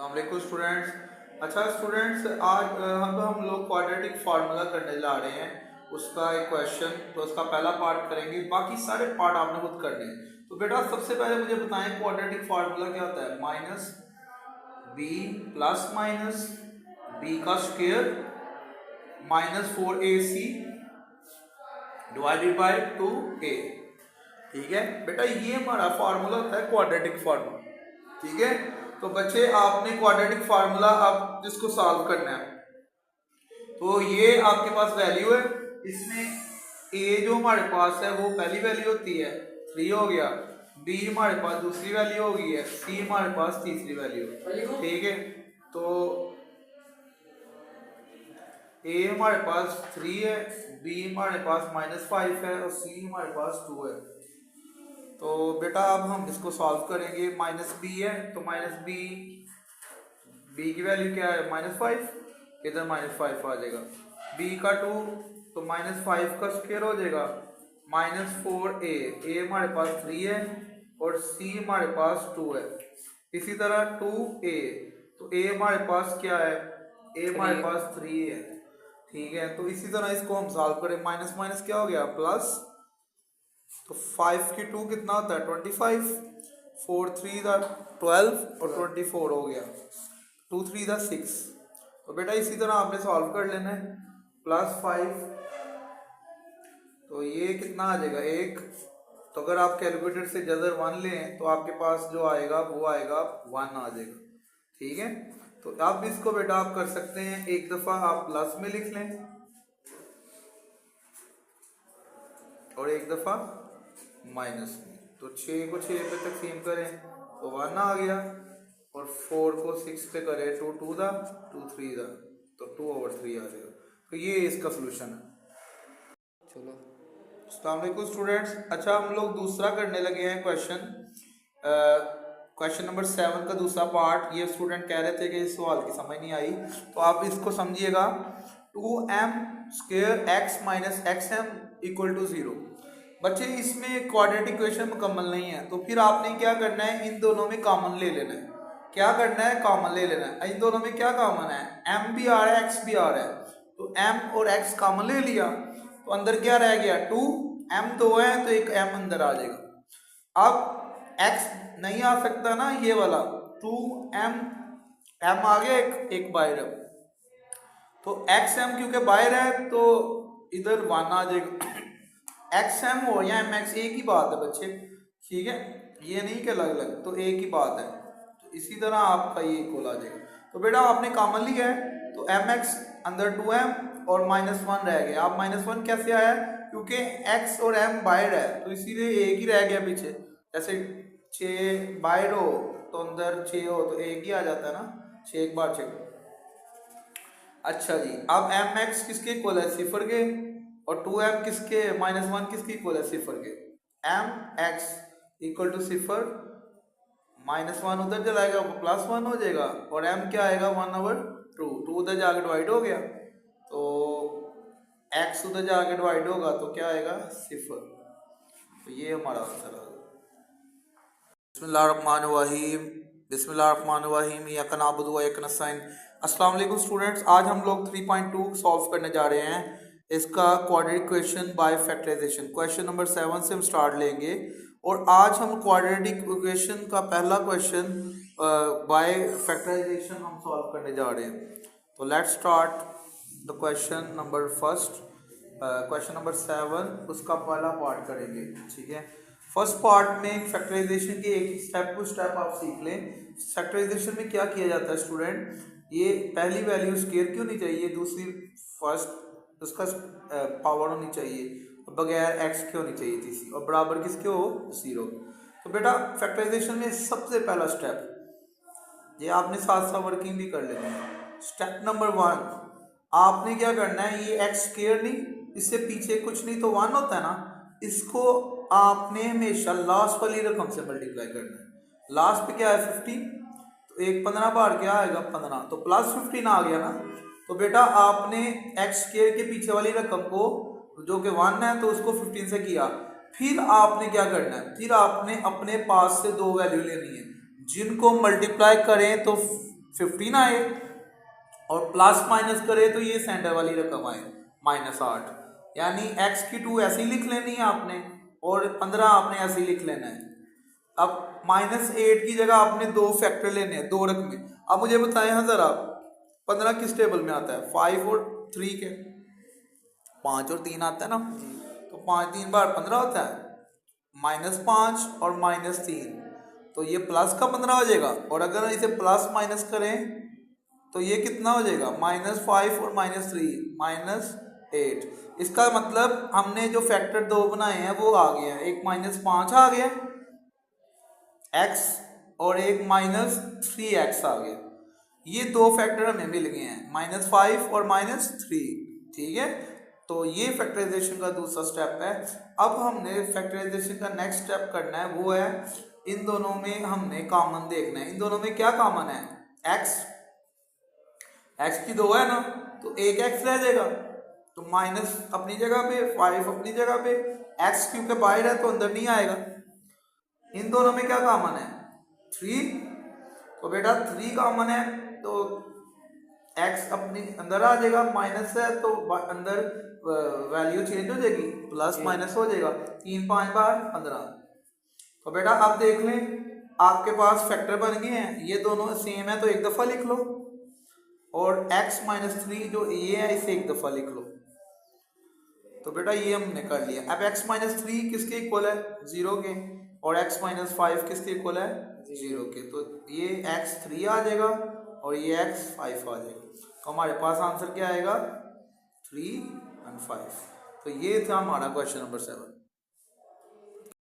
अस्सलामुअलैकुम स्टूडेंट्स। अच्छा स्टूडेंट्स, आज हम लोग क्वाड्रेटिक फार्मूला करने जा रहे हैं। उसका एक क्वेश्चन, तो उसका पहला पार्ट करेंगे, बाकी सारे पार्ट आपने खुद करने हैं। तो बेटा सबसे पहले मुझे बताएं क्वाड्रेटिक फार्मूला क्या होता है। Minus B plus minus B का square minus 4ac divided by 2a। ठीक है बेटा, ये हमारा फार्मूला होता है क्वाड्रेटिक फार्मूला। ठीक है, तो बच्चे आपने क्वाड्रेटिक फार्मूला आप जिसको सॉल्व करना है, तो ये आपके पास वैल्यू है। इसमें a जो हमारे पास है वो पहली वैल्यू होती है 3 हो गया, b हमारे पास दूसरी वैल्यू हो गई है, c हमारे पास तीसरी वैल्यू। ठीक है, तो a हमारे पास 3 है, b हमारे पास -5 है और c हमारे पास 2 है। तो बेटा अब हम इसको सॉल्व करेंगे। माइनस बी है तो माइनस बी की वैल्यू क्या है -5, इधर -5 आ जाएगा। बी का 2 तो -5 का स्क्वायर हो जाएगा -4a। ए हमारे पास 3 है और सी हमारे पास 2 है। इसी तरह 2a, तो a हमारे पास क्या है, a हमारे पास 3 है। ठीक है, तो इसी तरह इसको हम सॉल्व करें। माइनस माइनस क्या हो गया प्लस, तो 5 की 2 कितना होता है 25, 4 3 12 और 24 हो गया, 2 3 6। तो बेटा इसी तरह आपने सॉल्व कर लेना है। +5, तो ये कितना आ जाएगा 1। तो अगर आप कैलकुलेटर से जदर 1 लें तो आपके पास जो आएगा वो आएगा 1 आ जाएगा। ठीक है, तो अब इसको बेटा आप कर सकते हैं, एक दफ़ा आप प्लस में लिख लें और एक दफ़ा माइनस में। तो 6 को 6 पे तकसीम करें तो 1 आ गया, और 4 को 6 पे करें 2 2 2 3 तो 2/3 आ जाएगा। तो ये इसका सोल्यूशन है। चलो, अस्सलाम वालेकुम स्टूडेंट्स। अच्छा, हम लोग दूसरा करने लगे हैं क्वेश्चन नंबर 7 का दूसरा पार्ट। ये स्टूडेंट कह रहे थे कि इस सवाल की समझ नहीं आई, तो आप इसको समझिएगा। 2m² x - xm = 0। बच्चे इसमें क्वाड्रेटिक इक्वेशन मुकम्मल नहीं है, तो फिर आपने क्या करना है, इन दोनों में कॉमन ले लेना है। क्या करना है, कॉमन ले लेना है। इन दोनों में क्या कॉमन है, m भी आ रहा है x भी आ रहा है, तो m और x कॉमन ले लिया, तो अंदर क्या रह गया 2, m 2 है तो एक m अंदर आ जाएगा। अब x नहीं आ सकता ना, ये वाला 2m, m आ गया, एक बाहर है, तो xm क्योंकि बाहर है तो इधर 1 आ जाएगा। xm हो या mx एक ही बात है बच्चे। ठीक है, ये नहीं कि अलग अलग, तो एक ही बात है। तो इसी तरह आपका ये इक्वल आ जाएगा। तो बेटा आपने कॉमन लिया है, तो mx अंदर 2m और -1 रह गया। अब -1 कैसे आया, क्योंकि x और m बाहर है तो इसीलिए एक ही रह गया पीछे। जैसे 6 बाहर हो तो अंदर 6 हो तो एक ही आ जाता है ना, 6 एक बार 6। अच्छा जी, अब mx किसके इक्वल है, 0 के, और 2m किसके, -1 किसके इक्वल है, 0 के। mx = 0, -1 उधर चलाएगा वो +1 हो जाएगा, और m क्या आएगा 1/2, 2 उधर जाके डिवाइड हो गया, तो x उधर जाके डिवाइड होगा तो क्या आएगा 0। तो ये हमारा आंसर है। बिस्मिल्लाहिर्रहमानिर्रहीम, बिस्मिल्लाहिर्रहमानिर्रहीम, इय्याका नअबुदु व इय्याका नस्तईन। अस्सलाम वालेकुम स्टूडेंट्स, आज हम लोग 3.2 सॉल्व करने जा रहे हैं। इसका quadratic equation by factorisation. Question number 7 से हम स्टार्ट लेंगे, और आज हम क्वाड्रेटिक इक्वेशन का पहला क्वेश्चन बाय फैक्टराइजेशन हम सॉल्व करने जा रहे हैं। तो let's start the question number first. Question number 7 उसका पहला पार्ट करेंगे। ठीक है, फर्स्ट पार्ट में फैक्टराइजेशन के एक स्टेप टू स्टेप आप सीख लें। फैक्टराइजेशन में क्या किया जाता है स्टूडेंट, ये पहली वैल्यू स्केयर क्यों नहीं चाहिए, दूसरी फर्स्ट उसका पावर होनी चाहिए, बगैर एक्स के होनी चाहिए तीसरी, और बराबर किसके हो 0। तो बेटा फैक्टराइजेशन में सबसे पहला स्टेप, ये आपने साथ साथ वर्किंग भी कर लेनी है। स्टेप नंबर 1, आपने क्या करना है, ये एक्स स्क्वायर नहीं, इससे पीछे कुछ नहीं तो 1 होता है ना, इसको आपने हमेशा लास्ट वाली रकम से मल्टीप्लाई करना है। लास्ट पे क्या है 15, तो एक 15 बार क्या आएगा 15, तो +15 आ गया ना। तो बेटा आपने एक्स स्क्वायर के पीछे वाली रकम को जो कि 1 है तो उसको 15 से किया, फिर आपने क्या करना है, फिर आपने अपने पास से 2 वैल्यू लेनी है, जिनको मल्टीप्लाई करें तो 15 आए और प्लस माइनस करे तो ये सेंटर वाली रकम आए -8, यानी x की 2 ऐसे ही लिख लेनी है आपने और 15 आपने ऐसे ही लिख लेना है। अब -8 की जगह आपने 2 फैक्टर लेने हैं, 2 रकमें। अब मुझे बताएं हाँ जरा 15 किस टेबल में आता है? 5 और 3 के, 5 और 3 आता है ना, तो 5 3 बार 15 होता है, -5 और -3, तो ये प्लस का 15 हो जाएगा। और अगर इसे प्लस माइनस करें तो ये कितना हो जाएगा? -5 और -3 -8। इसका मतलब हमने जो फैक्टर 2 बनाए हैं वो आ गया, एक -5 आ गया x और एक -3x आ गया। ये 2 फैक्टर हमें मिल गए हैं, -5 और -3, ठीक है। तो ये फैक्टराइजेशन का दूसरा स्टेप है। अब हमने फैक्टराइजेशन का नेक्स्ट स्टेप करना है, वो है इन दोनों में हमने कॉमन देखना है। इन दोनों में क्या कॉमन है? x की 2 है ना, तो एक x रह जाएगा, तो माइनस अपनी जगह पे, 5 अपनी जगह पे, x क्योंकि बाहर है तो अंदर नहीं आएगा। इन दोनों में क्या कॉमन है? 3, तो बेटा 3 कॉमन है तो x अपनी अंदर आ जाएगा, माइनस है तो अंदर वैल्यू चेंज हो जाएगी, प्लस माइनस हो जाएगा, 3 5 बार 15। तो बेटा अब देख लें आपके पास फैक्टर बन गए हैं, ये दोनों सेम है तो एक दफ़ा लिख लो, और x -3 जो ये है इसे एक दफ़ा लिख लो। तो बेटा ये हमने कर लिया। अब x -3 किसके इक्वल है? 0 के, और x -5 किसके इक्वल है? 0 के। तो ये x 3 आ जाएगा और ये x 5 आ जाएगा। तो हमारे पास आंसर क्या आएगा? 3 और 5। तो ये था हमारा क्वेश्चन नंबर 7।